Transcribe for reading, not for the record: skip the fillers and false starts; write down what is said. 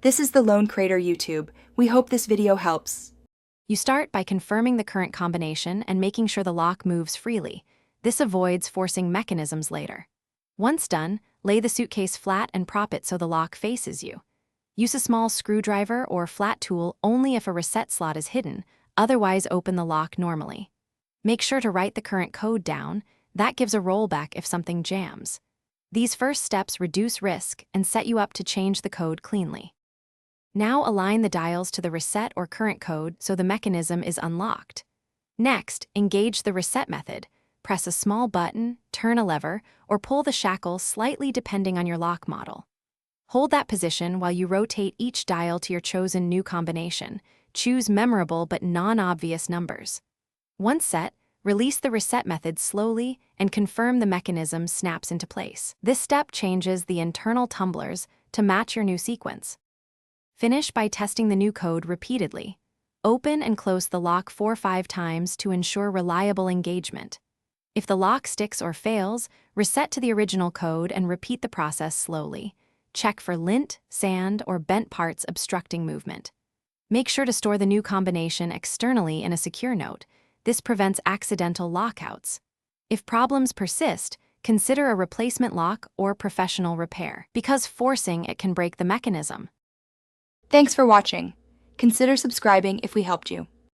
This is the Lone Crater YouTube. We hope this video helps. You start by confirming the current combination and making sure the lock moves freely. This avoids forcing mechanisms later. Once done, lay the suitcase flat and prop it so the lock faces you. Use a small screwdriver or flat tool only if a reset slot is hidden, otherwise open the lock normally. Make sure to write the current code down. That gives a rollback if something jams. These first steps reduce risk and set you up to change the code cleanly. Now align the dials to the reset or current code so the mechanism is unlocked. Next, engage the reset method. Press a small button, turn a lever, or pull the shackle slightly depending on your lock model. Hold that position while you rotate each dial to your chosen new combination. Choose memorable but non-obvious numbers. Once set, release the reset method slowly and confirm the mechanism snaps into place. This step changes the internal tumblers to match your new sequence. Finish by testing the new code repeatedly. Open and close the lock 4 or 5 times to ensure reliable engagement. If the lock sticks or fails, reset to the original code and repeat the process slowly. Check for lint, sand, or bent parts obstructing movement. Make sure to store the new combination externally in a secure note. This prevents accidental lockouts. If problems persist, consider a replacement lock or professional repair, because forcing it can break the mechanism. Thanks for watching. Consider subscribing if we helped you.